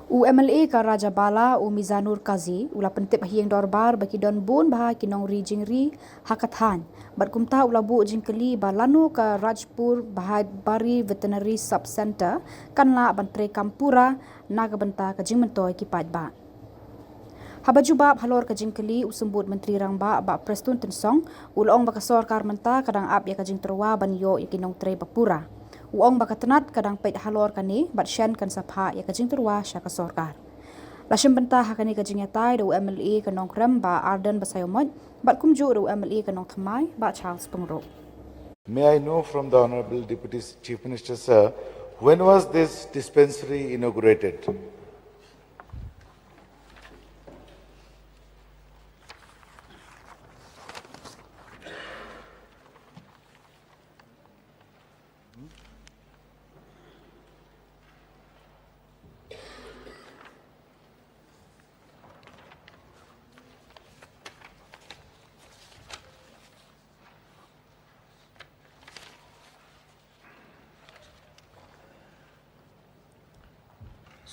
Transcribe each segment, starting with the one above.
U MLA ka Raja Bala u Mizanur Kazi ula pentip hiang dorbar bagi don bun bah ki Nongri Jingri Thain bat kumta ula bu jingkeli ba Lano ka Rajpur bahad bari Veterinary Sub Center kan la ban Treikam Pura naga benta ka jingmentoi ki pat ba Habaju bab halor ka jingkeli usembut Menteri Rangba ba Prestun Tensong ulong ba kasor karmenta kadang ap ya ka jingterwa ban yo ya ki Nong Tre Pura Uong bakatanat kadang pait halor kani bat shen kan sapha ya kajing terwa sya ka sorkar. Lashim benta hakani kajing yatai do MLA ka nong krem ba Arden basayomot bat kumju do MLA ka nong thamai ba Charles Pengro. May I know from the Honorable Deputy Chief Minister, sir, when was this dispensary inaugurated?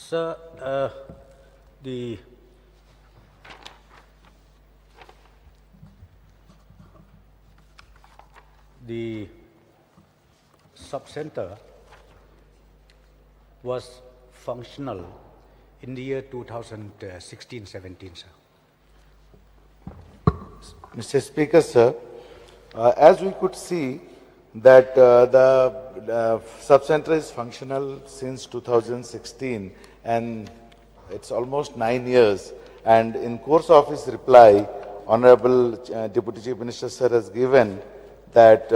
Sir, the sub-center was functional in the year 2016-17, sir. Mr. Speaker, sir, as we could see that the sub-center is functional since 2016 and it's almost 9 years, and in course of his reply, Honorable Deputy Chief Minister sir has given that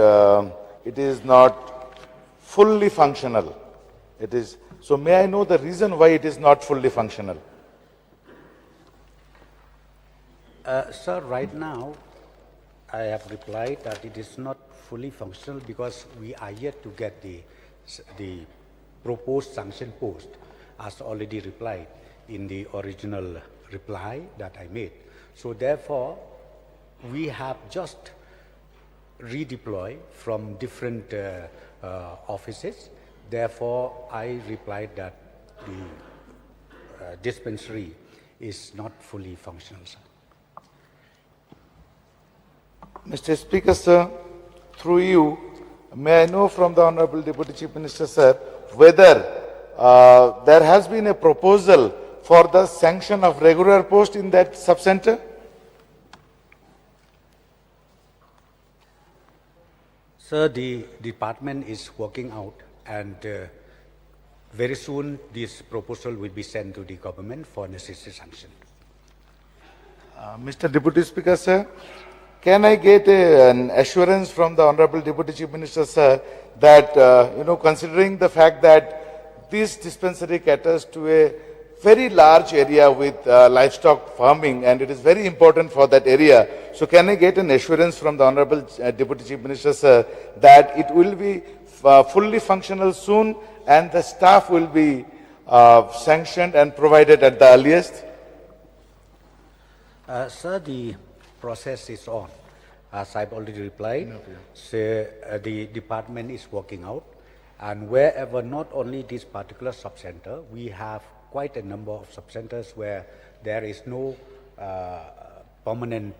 it is not fully functional. It is, so may I know the reason why it is not fully functional? Sir, right now, I have replied that it is not fully functional because we are yet to get the proposed sanction post, as already replied in the original reply that I made. So therefore, we have just redeployed from different offices. Therefore, I replied that the dispensary is not fully functional, sir. Mr. Speaker, sir, through you, may I know from the Honorable Deputy Chief Minister, sir, whether there has been a proposal for the sanction of regular post in that sub-center? Sir, the department is working out, and very soon this proposal will be sent to the government for necessary sanction. Mr. Deputy Speaker, sir, can I get an assurance from the Honorable Deputy Chief Minister, sir, that, considering the fact that this dispensary caters to a very large area with livestock farming, and it is very important for that area. So can I get an assurance from the Honorable Deputy Chief Minister, sir, that it will be fully functional soon and the staff will be sanctioned and provided at the earliest? Sir, the process is on. As I've already replied, so, the department is working out, and wherever not only this particular sub-center, we have quite a number of sub-centers where there is no permanent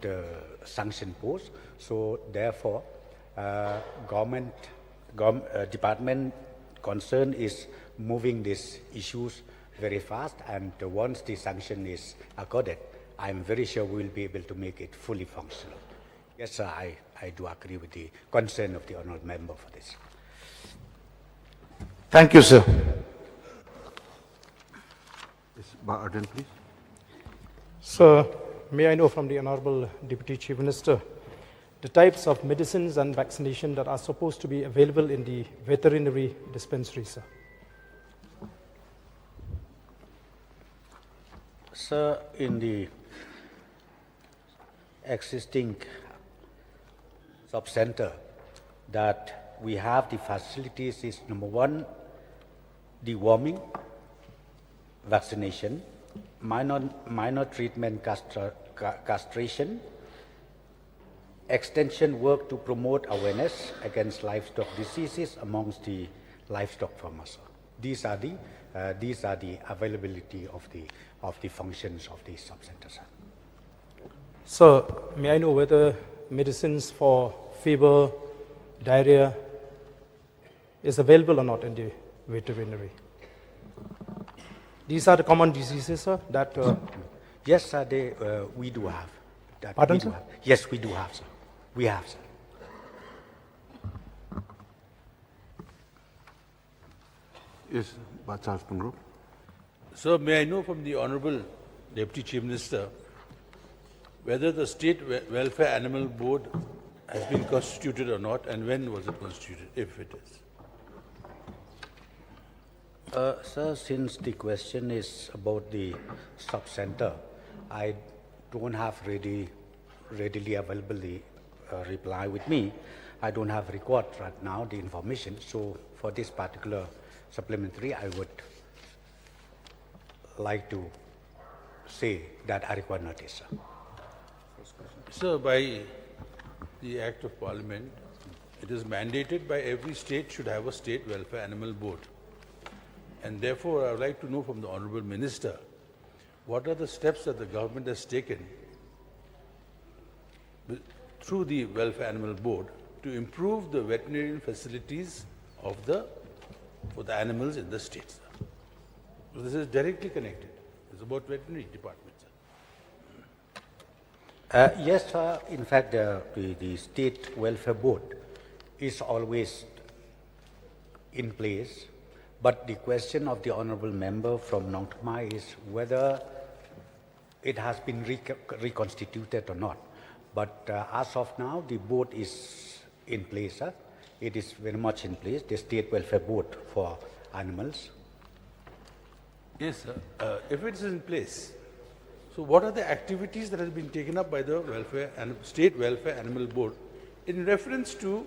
sanction post. So therefore, department concerned is moving these issues very fast, and once the sanction is accorded, I'm very sure we will be able to make it fully functional. Yes, sir, I do agree with the concern of the honourable member for this. Thank you, sir. Arden, please. Sir, may I know from the Honourable Deputy Chief Minister the types of medicines and vaccination that are supposed to be available in the veterinary dispensary, sir? Sir, in the existing sub-center that we have, the facilities is number one, deworming, vaccination, minor treatment castration, extension work to promote awareness against livestock diseases amongst the livestock farmers. These are the availability of the functions of the sub-centers. Sir, may I know whether medicines for fever, diarrhea is available or not in the veterinary? These are the common diseases, sir, that... Yes, sir, we do have. Pardon, sir? Yes, we do have, sir. We have, sir. Yes, Charles Pungro. Sir, may I know from the Honorable Deputy Chief Minister whether the State Welfare Animal Board has been constituted or not, and when was it constituted, if it is? Sir, since the question is about the sub-center, I don't have readily available the reply with me. I don't have record right now the information. So for this particular supplementary, I would like to say that I require notice, sir. Sir, by the Act of Parliament, it is mandated by every state should have a State Welfare Animal Board. And therefore, I would like to know from the Honorable Minister, what are the steps that the government has taken through the Welfare Animal Board to improve the veterinarian facilities for the animals in the states? So this is directly connected. It's about veterinary department, sir. Yes, sir. In fact, the State Welfare Board is always in place. But the question of the honourable member from Nong Thmai is whether it has been reconstituted or not. But as of now, the board is in place, sir. It is very much in place, the State Welfare Board for animals. Yes, sir. If it is in place, so what are the activities that have been taken up by the State Welfare Animal Board in reference to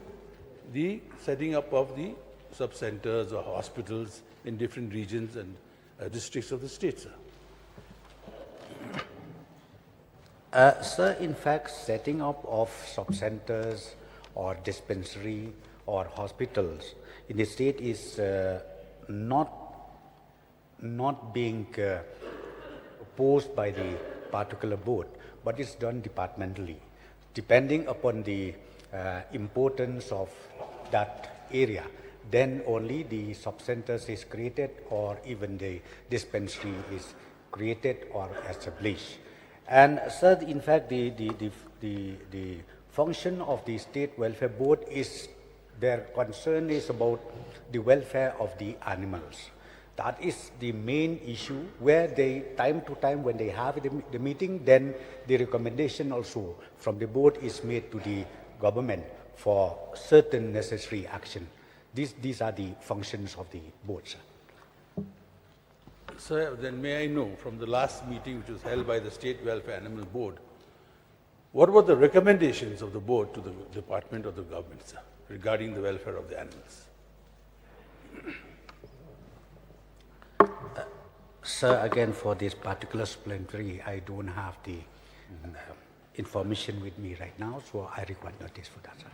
the setting up of the sub-centers or hospitals in different regions and districts of the state, sir? Sir, in fact, setting up of sub-centers or dispensary or hospitals in the state is not being proposed by the particular board, but it's done departmentally, depending upon the importance of that area. Then only the sub-centers is created, or even the dispensary is created or established. And sir, in fact, the function of the State Welfare Board is, their concern is about the welfare of the animals. That is the main issue, where they, time to time, when they have the meeting, then the recommendation also from the board is made to the government for certain necessary action. These are the functions of the board, sir. Sir, then may I know from the last meeting which was held by the State Welfare Animal Board, what were the recommendations of the board to the department of the government, sir, regarding the welfare of the animals? Sir, again, for this particular supplementary, I don't have the information with me right now, so I require notice for that, sir.